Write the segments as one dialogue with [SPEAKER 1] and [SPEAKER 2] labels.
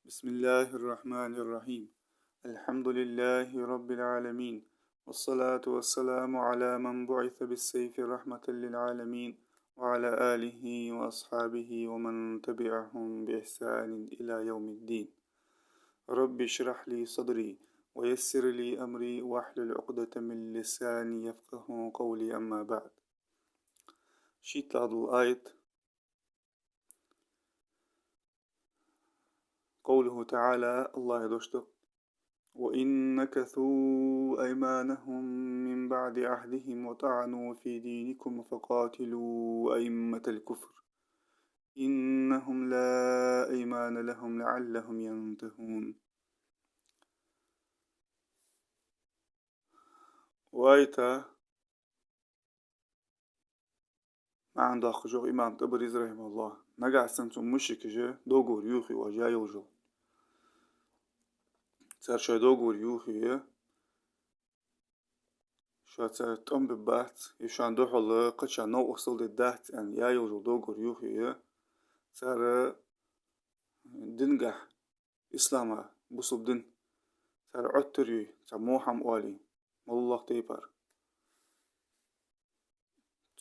[SPEAKER 1] بسم الله الرحمن الرحيم. الحمد لله رب العالمين، والصلاة والسلام على من بعث بالسيف رحمة للعالمين، وعلى آله وأصحابه ومن تبعهم بإحسان إلى يوم الدين. رب اشرح لي صدري ويسر لي أمري واحلل عقدة من لساني يفقه قولي. أما بعد، شيت الآية قوله تعالى: الله يدوشتق وإن نكثوا أيمانهم من بعد عهدهم وطعنوا في دينكم فقاتلوا أئمة الكفر إنهم لا أيمان لهم لعلهم ينتهون. وايتا ما عنده خجوع إمام تبريز رحمه الله نقع سنتم مشك جه دوغور يوخي وجاي وجو سار شا دوغور يوخي شو تم ببات يشان دوحل قتشا نو أصل الدهت أن يا يوجو دوغور يوخي سار دنجح إسلاما بصب دن سار عطري سار موحم والي والله تيبر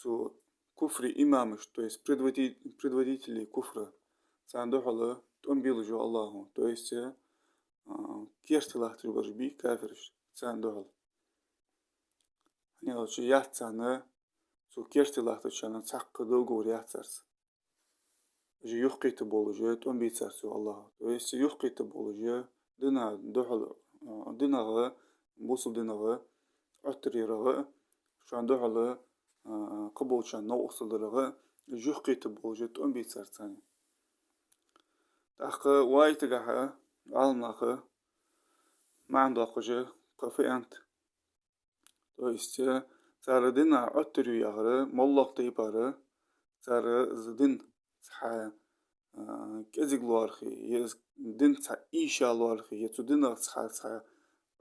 [SPEAKER 1] تو كفر إمامش تو يس предводители كفر ساندو حلا تنبيل جو الله تو يس كيرت الله تبرج بي كافرش ساندو حلا هني شو يحتسانا تو كيرت الله تشانا تحق دو غور يحتسرس جي يحقي تبولجي تنبي تسرسو الله تو يس يحقي تبولجي دنا دوحل دنا غا بوصل دنا غا عطري رغا شان دوحل قبول شان نو أصل رغا يحقي تبولجي تنبي تسرساني تحق واي تقاها عالماخا ما عنده أخوجي قفي أنت تو يس تار دنا عطري يغرا مولق تيبارا تار زدن تحا كزيق لوارخي يز دن تحا إيشا لوارخي يتو دنا تحا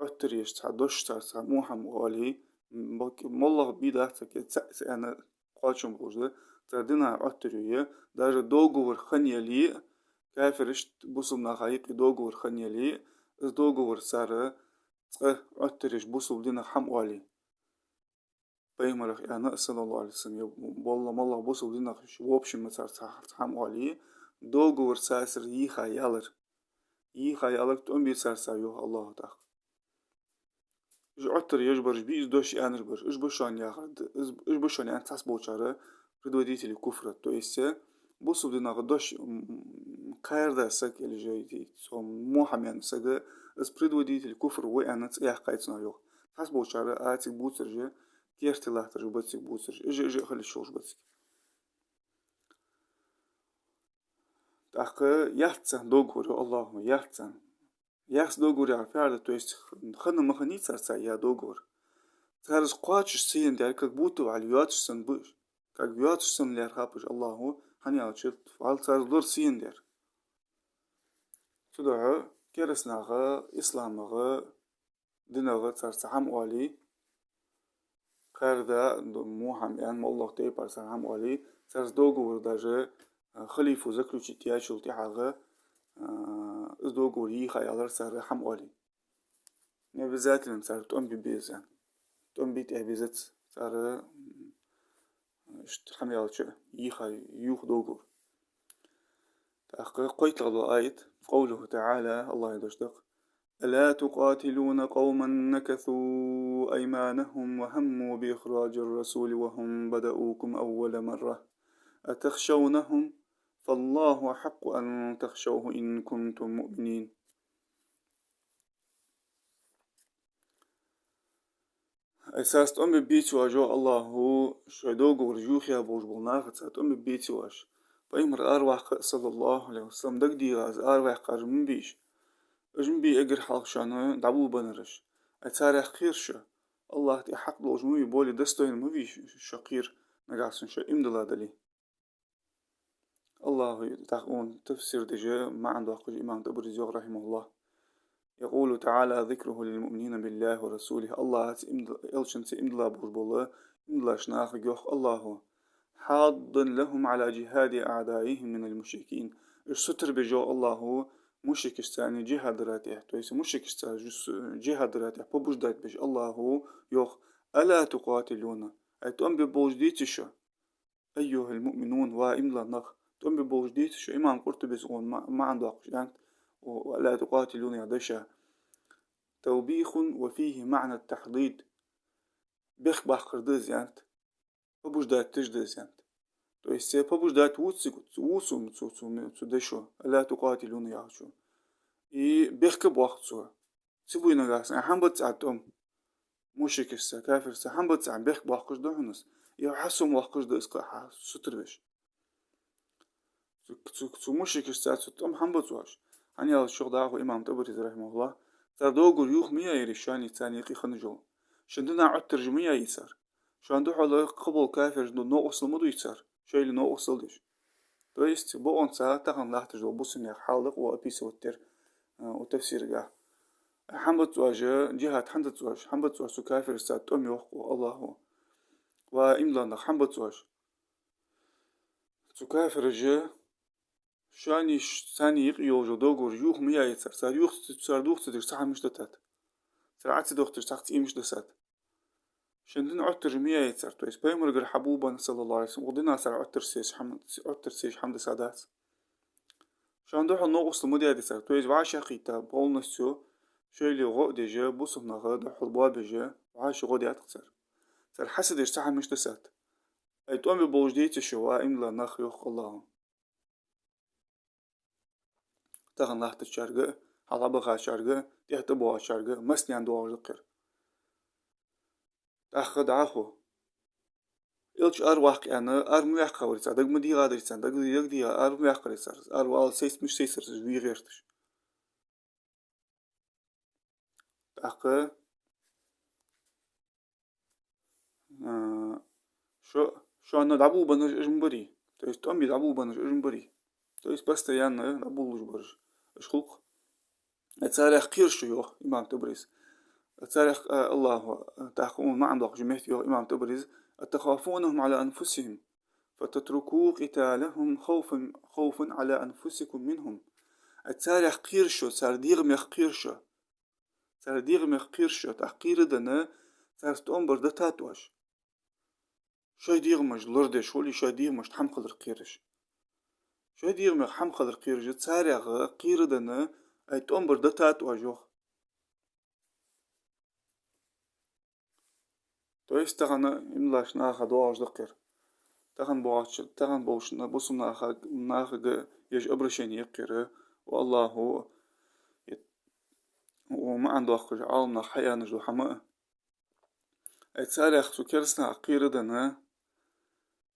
[SPEAKER 1] عطريش تحا دوش تحا موحم غالي مولق بيدا تحا أنا قاشم بوجه تار دنا عطري داجة دوغور خنيالي كافرش بوصل نخايق دوغور خنيالي از دوغور سارة تحا عطريش بوصل دنا حموالي بيمرخ يعني صلى الله عليه وسلم والله مالله بوصل دينا وابش مسار تحم عليه دوغور ساسر يخا يالر تقوم بيسار سايو الله تعالى عطر يجبرش بيز دوش يانربر اش بشان ياخد اش بشان يعني تحس بوشاره предводители الكفر تو يسه بوصل دينا غدوش خير ده سك اللي جاي سوم موحم يعني سك اس предводители الكفر وأنا تيح قايتنا يو تحس بوشاره آتي بوترجه كيرت الله ترجبتك بوسر اجي خلي الشوش بتك تحق يحتسن دوغور الله يحتسن يحس دوغور يا فعلا تو есть خن مخني سرسا يا دوغور تارس قاتش سين دار كك بوتو على ياتش سن بوش كك ياتش سن لير خابش الله هني اوتشت فال تار دور سين دار تدعو كيرسناغا اسلامغا دينغا تارس حم والي خاردا موحم يعني الله تيبر سلام عليه سرز دوغور داجه خليفو زكلوشي تياشل تيحاغا از دوغور يخايالر سر حم عليه نبذات لم سر تقوم ببيزان تقوم بيت اهبزت سر اشت حميالش يخاي يوخ دوغور تحقق قيت لغلو آيت قوله تعالى الله يدشتق ألا تقاتلون قوما نكثوا أيمانهم وهموا بإخراج الرسول وهم بدأوكم أول مرة أتخشونهم فالله أحق أن تخشوه إن كنتم مؤمنين. أساس تقوم ببيت واجو الله هو شدوغ ورجوخيا بوش بلناخ تقوم ببيت واش فإمر أرواح صلى الله عليه وسلم دق ديغاز أرواح قرم بيش أجم بي أجر حلق شانو دعبو بنرش أتاريخ خيرشة الله تي حق لوجمي بولي دستوين مبيش شقير نقاسن شا إمدلا دلي الله تقون تفسير دجا ما عنده أخوج إمام تبرزيغ رحمه الله يقول تعالى ذكره للمؤمنين بالله ورسوله الله إلشن إمدلا بوجبولا إمدلا شناخ يوخ الله حاض لهم على جهاد أعدائهم من المشركين الستر بجو الله مشرك الثاني جهاد راتح تويس مشرك الثاني جهاد راتح ببجدات بش الله يوخ ألا تقاتلون أي تؤم ببوجديتشا أيها المؤمنون وإملا نخ تؤم ببوجديتشا إمام قرطبي سقون ما عنده يعني ولا تقاتلون يدشا توبيخ وفيه معنى التحضيد بيخ باخر دز يعني ببجدات تجدز يعني تويس ببجدات ووسم تسو دشو ألا تقاتلون يعشو بيخكب وقت سوا سيبوي نغاس حنبت ساعتهم مشرك كافر حنبت ساعة بيخ بوقش دهنس يحسم وقش ده اسقى ستربش سو مشرك ستم حنبت واش هني الشغل ده إمام تبرز رحمه الله تردوغر يوخ مية يريشاني تاني يقي خنجو شندنا عد ترجمية يسار شان دو حالا قبل كافر نو أصل مدو يسار شيء اللي نو أصل ديش تويست بو أنسا تغن لاحتجو بوسن حالق وأبيسوتر وتفسير جاه حمد واجه جهات حمد واج حمد واج سكافر سات أم يوقو الله وإملانا حمد واج سكافر جه شاني ثاني يقيو دوغور يوخ ميا يتر صار يوخ صار دوخ تدير صح مش دتات صار عتس دوخ تدير صح مش دسات شندن عتر ميا يتر تويس بيمرقر حبوبا صلى الله عليه وسلم ودنا صار عتر سيش حمد سادات شان دوح النقص المدي هذه صار تويس وعاش قيتا بولنسو شيلي غو ديجا بوصفنا غدا حلبوا بيجا وعاش غو دي أتكسر صار حسد يشتحى مش تسات أي تؤمن بوجديت الشواء إملا نخ يوخ الله تغن لاحت الشارقة حلبها شارقة تحتبوا شارقة مسني عن دوار ذكر تأخذ عخو إلش أرواح أنا أرمي أخوري صار دق مدي غادر صار دق دي أرمي أخوري صار أروال سيس مش سيسر زوي غيرتش تأخذ شو أنا دعبو بنج إجمبري تويس تأمي دعبو بنج إجمبري تويس بس تيانا دعبو لجبرج إيش خلق التاريخ قيرش يوخ إمام تبريز التاريخ الله تحكمون ما عنده جميع يوخ إمام تبريز أتخافونهم على أنفسهم فتتركوا قتالهم خوفا على أنفسكم منهم التاريخ قيرشو صار ديغميخ قيرشو صار ديغميخ قيرشو تحقير دنا صار تأمبر دتاتواش شو ديغمج لردش ولي شو ديغمج تحمقل القيرش شو ديغميخ حمقل القيرش تاريخ قير دنا أي تأمبر دتاتواش يوخ تويس تغنى إملاش ناخد واج دقير تغن بوش بوسم ناخد يج أبرشين يقير والله هو وما عنده أخرج عالمنا حياة نجو حماء تاريخ سكرسنا قير دنا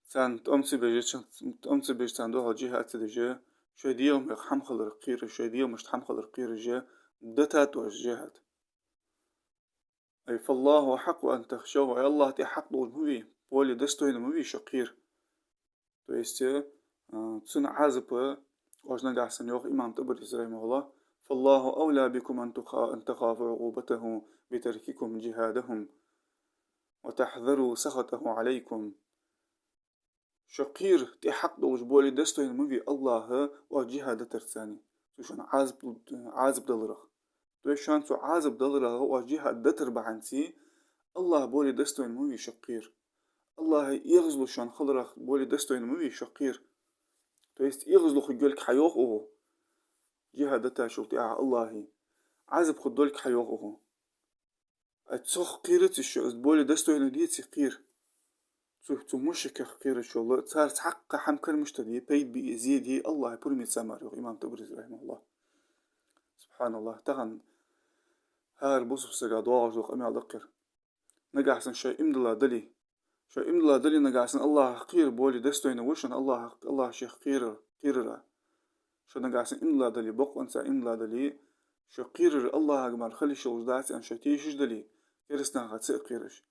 [SPEAKER 1] سان تأمسي بيجي سان دوها جهات دجا شو ديوم حمخل القير شو ديوم مش حمخل القير جا دتات وجهات أي فالله حق أن تخشوه أي الله تي حق دول موي بولي دستوين موي شقير تويستي تسن عازب وجنا قاحسن يوخ إمام تبرز رحمه الله فالله أولى بكم أن تخافوا عقوبته بترككم جهادهم وتحذروا سخطه عليكم شقير تي حق دوش بولي دستوين موي الله وجهاد ترساني شون عازب دلرخ تويشان سو عازب دلرخ وجهاد دتر بعنسي الله بولي دستوين موي شقير الله يغزلو شان خلرخ بولي دستوين موي شقير تويست يغزلو خجولك حيوخ اوه جهاد تاشوتي الله عازب خدولك حيوخ اوه اتسوخ قيرتي شو بولي دستوين ديتي قير تو مشك خير الشغل صار حق حمكر مشتدي بيد بيزيدي الله برمي سمار إمام تبرز رحمه الله سبحان الله تغن هار بوصف سجاد واجوق أمي أذكر نجاحسن شيء إمدلا دلي شيء إمدلا دلي نجاحسن الله خير بولي دستوين وشن الله شيخ خير شو نجاحسن إمدلا دلي بق أنسى إمدلا دلي شو خير الله أجمل خلي شو داتي أن شتيش دلي كرسنا غتسق خيرش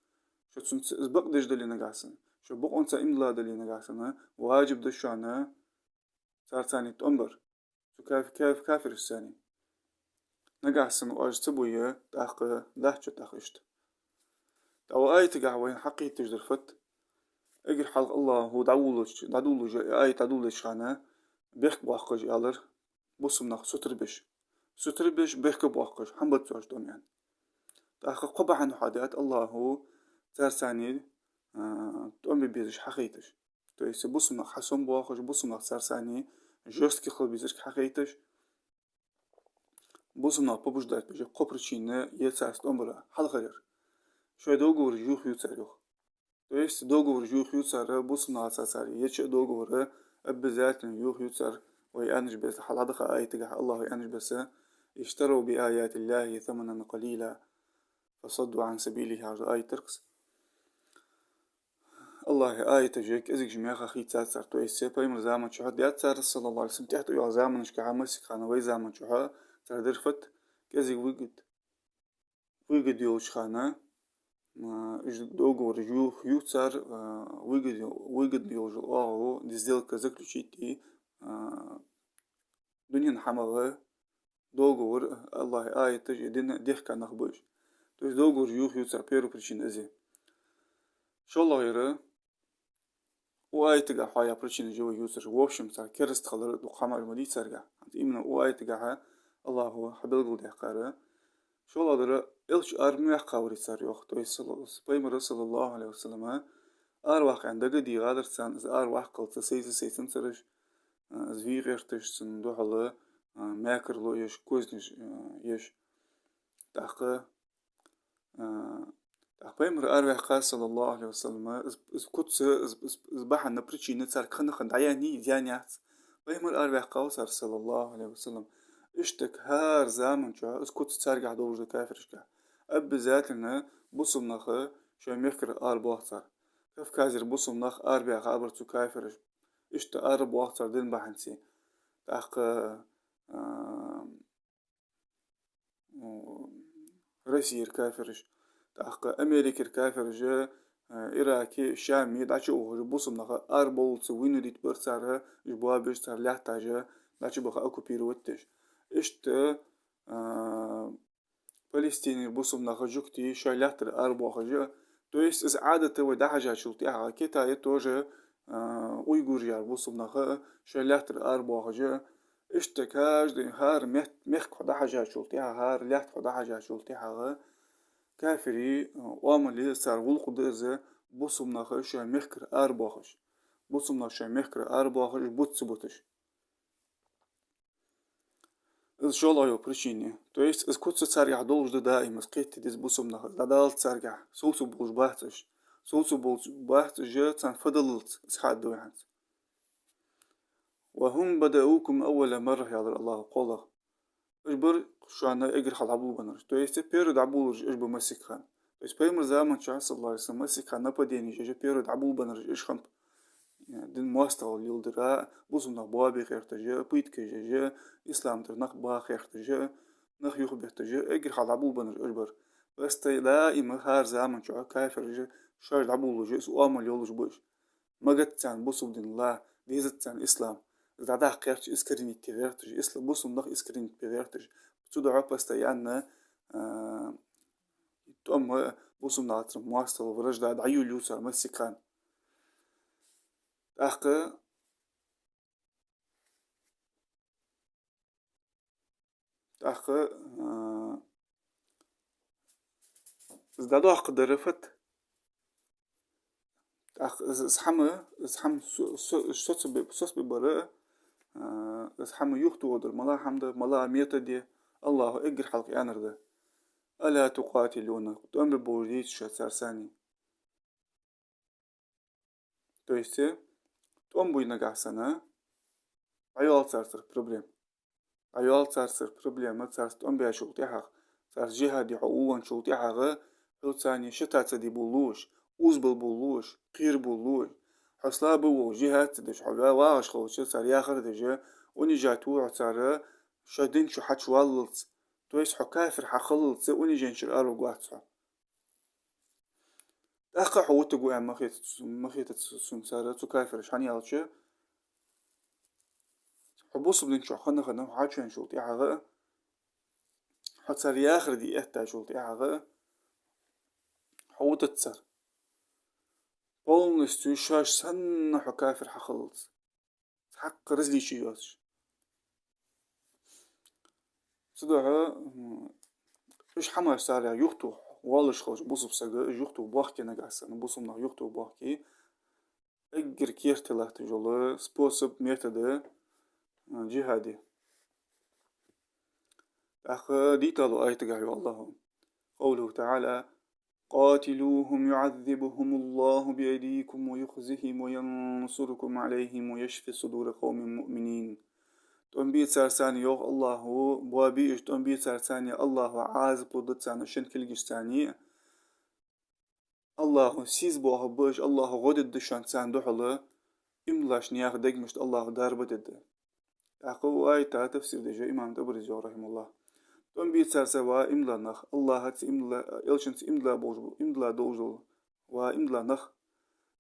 [SPEAKER 1] شو تسبق دش دلي نجاحسن شو بق أنسى إمدلا دلي نجاحسن واجب دشانه صار ثاني تأمبر شو كافر الثاني نجاحسن واج تبويه تاق لهجة تاقشت أو آية تقعوين حقي تجدر فت اجر حلق الله هو دعولش آية دعولش خانه بيخ باقج ألر بوسمناخ ستربش بيخك بوقش حنبت زوجتهم يعني تأخ قبع عن حادات الله ترساني تؤمن بيزش حقيتش تويس بوسمناخ حسن بوقش بوسمناخ ترساني جوست كي خل بيزش حقيتش بوسمناخ بوبش دايت بيجي قبرشينة يتساست أمبرا حل غير شوي دوغور جوخ يوتساريوخ تويس دوغور جوخ يوتسار بوسمناخ تساري يتش دوغور أبزات يوخ يوتسار ويأنج بس حلادخ آية الله يأنج بس اشتروا بآيات الله ثمنا قليلا فصدوا عن سبيله هذا آية تركس الله آية تجيك إزيك جميعها خي تسار تويس بايمر زامن شوها ديات سار صلى الله عليه وسلم تحت يوع زامن شكا مسك خانا وي زامن شوها تردرفت كزيك ويقد يوش خانا إج دوغو رجيو خيوتسار ويقد يوش آغو ديزديل كزكلو شيتي دنيا نحمغة دوغور الله آية تجي دين ديخ كان نخبوش تويس دوغو رجيو خيوتسار بيرو برشين أزي شو الله غيره وآية تقع حياة برشين جو يوسر ووشم سار كرست خلر وقامر مدي سرقع إمنا وآية تقع الله هو حبيل قل ديقاره شو الله غيره إلش أرمي قاوري سار يوخ تويس بيمر صلى الله عليه وسلم أرواح عندك دي غادر سان إز أرواح قلت سيسن سرش زوي غيرتش سندوح الله ماكر لو يش كوزنش يش تحقه بيمر أرواح صلى الله عليه وسلم إز كتس إز بحن نبرتشي نتسار خند عياني زيانيات بيمر أرواح صلى الله عليه وسلم اشتك هار زامن شو إز كتس تسارقع دوج كافرشكا أب ذاتنا بصم نخ شو ميخكر أربعة صار كيف كازر بصم نخ أربعة خابر تو كافرش اشت أربعة صار دين بحنسي تأخ روسيا كافرش تأخ أمريكا كافرش إراكي شامي داشي أوه بصم نخ أربعة وينو ديت برسارها جبابش صار لحتاجة داشي بخا أكو بيروتش اشت فلسطيني بوسم نخجوكتي شايلاتر أربع خجا تويس إز عادة ودا حاجة شلتي أها كتا يتوجه أويغور يار بوسم نخ شايلاتر أربع خجا اشتكاج دي هار مخ خدا حاجة شلتي هار لات خدا حاجة شلتي ها كافري واملي سار ولق دزه بوسم نخ شاي مخكر أربع خج بوسم نخ شاي مخكر أربع خج بوتش إز شول أيو بريشيني تويست إز كنت تسارع دولج دائما سقيت ديز بوسم نخ دال تسارع سوسو بولج باهتش سوسو بولج باهتش جات سان فضلت إسحاد دوحنت وهم بدأوكم أول مرة يا الله قوله إجبر شو أنا إجر حل عبول بنرش تويست بيرد عبولج إجبر مسك خان تويست بيمر زمان شو صلى الله عليه وسلم مسك خان نبديني جا بيرد عبول بنرش إيش خمب دين مواستغل يلدرا بوزم نخ بوابي خيرتجا بيت كيجا إسلام تر نخ با خيرتجا نخ يوخ بيرتجا اجر حال عبول بنر اجبر بس دائما هار زامن شو كافر جا شاج عبول جا سو امل يولج بوش ما قد تان بوسم دين الله ديزت تان إسلام زادا خيرتج إسكريني تغيرتج إسلام بوسم نخ إسكريني تغيرتج تدعو بس تيانا تأم بوسم ناتر مواستغل ورجل دعيو اليوسر مسكان أخ زدادو أخ درفت أخ زحمة صوص ببراء زحمة يختو ودر ملا حمد ملا ميتا دي الله إجر حلق يانر ده ألا تقاتلون تؤمر بورديت شاتسار ثاني تويستي تؤم بوينا قحسنا عيال سارسر بروبليم عيال سارسر بروبليم سارس تؤم بيها شغلتي حق سارس جهادي حقوقا شغلتي حق هو ثاني شتات دي بولوش وزبل بولوش قير بولوش حصلا بو جهات دش حقا واش خوش صار ياخر دجا ونجاتو عصارة شدين شو حتش واللت تويس حكافر حخلت ونجين شر أرو قواتها أخا حوت قوي مخيت سمسارة تكافر شحني ألشي حبوس بدين شو خنا حاجين شولتي حقا حتصار ياخر دي إحتا شولتي حقا حوت تصر полностью شاش سن حكافر حخلت حق رزلي شيوش صدها إيش حماش سارع يختو والش خوش بوصب سجى يختو باخكي نجاسن بوصم نه يختو باخكي اگر كيرت له تجول سبوسب ميتده جهادي أخ ديتالو آية جاي والله قوله تعالى قاتلوهم يعذبهم الله بأيديكم ويخزهم وينصركم عليهم ويشفي صدور قوم مؤمنين تنبيه سارساني يوغ الله بوابي إش تنبيه سارساني الله عازب ودتساني شنكل جستاني الله سيز بوها بوش الله غدد دشان سان دحله إملاش نياخ دقمشت الله دارب دد أخو آية تفسير دجا إمام تبرز رحمه الله تنبيه سارسوا إملا نخ الله هتس إملا إلشنس إملا بوجبو إملا دوجل وإملا نخ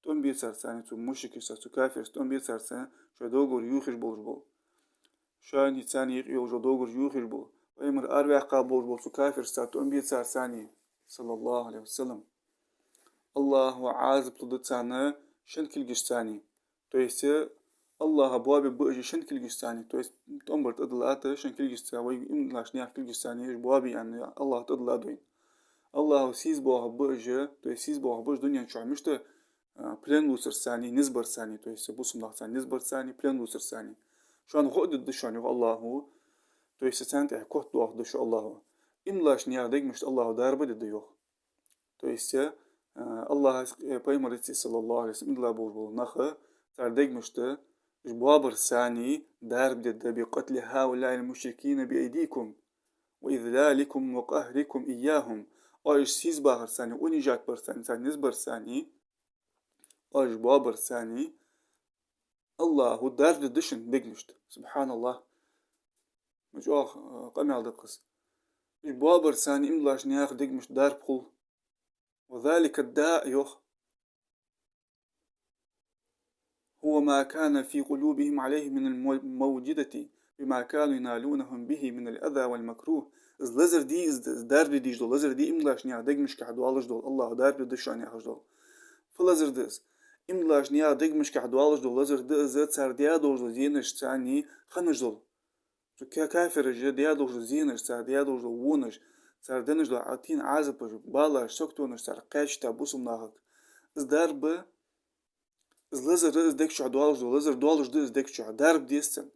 [SPEAKER 1] تنبيه سارساني تو مشرك سارسو كافر تنبيه سارسان شو دوغر يوخش بوجبو شان يتساني يوجو دوغر يوخش بو وإمر أربع قابوج بو سو كافر سارتو تنبيه سارساني صلى الله عليه وسلم الله عازب تضتسانا شنكل جستاني تويسي الله بوابي بؤجي شنكل جستاني تويس تنبر تضلات شنكل جستاني وإملاش نياك كل جستاني بوابي يعني الله تضلات دوين الله سيز بوها بؤجي تويس سيز بوها بؤج دنيا شو عمشت بلان لوسر ساني نزبر ساني تويس بوسم الله ساني نزبر ساني بلان لوسر ساني شان غد الدشان يغ الله تويس سانت احكوت دوغ دشو الله إملاش نياك ديك مشت الله داربه ديوغ تويس الله بيمرتي صلى الله عليه وسلم إلا بوجبو نخ تردق مشته جبابر ثاني دارب دد بقتل هؤلاء المشركين بأيديكم وإذلالكم وقهركم إياهم أيش سيز باهر ثاني ونجات برثاني ثاني نزبر ثاني أيش بابر ثاني الله دارب ددشن دقمشت سبحان الله مجوخ قمع دقس جبابر ثاني إملاش نياخ دقمشت دارب خل وذلك الداء يخ هو ما كان في قلوبهم عليه من الموجدة بما كانوا ينالونهم به من الأذى والمكروه إز لزر دي إز دار دي ديجدول لزر دي إملاش نيا دق مش كحدو الله جدول الله دار دي دشان يا حجدول فلزر ديز إملاش نيا دق مش كحدو الله جدول لزر دي إز تسار ديا دوجدول زينش تاني خنجدول كافر جا ديا دوجدول زينش تسار ديا دوجدول وونش تسار دنش دول عطين عازبش بالاش سكتونش تسار قاش تابوسم ناهك إز دار ب إز لزر إز ديك شو عدوالج دو لزر دوالج دو إز ديك شو دارب ديستن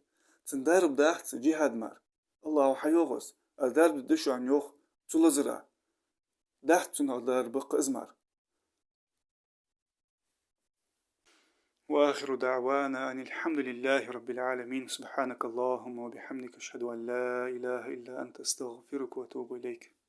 [SPEAKER 1] تن دارب داحت جهاد مار الله حيوغس الدارب دشو عن يوخ تو لزرا داحت تن دارب قزمار وآخر دعوانا أن الحمد لله رب العالمين سبحانك اللهم وبحمدك أشهد أن لا إله إلا أنت أستغفرك وأتوب إليك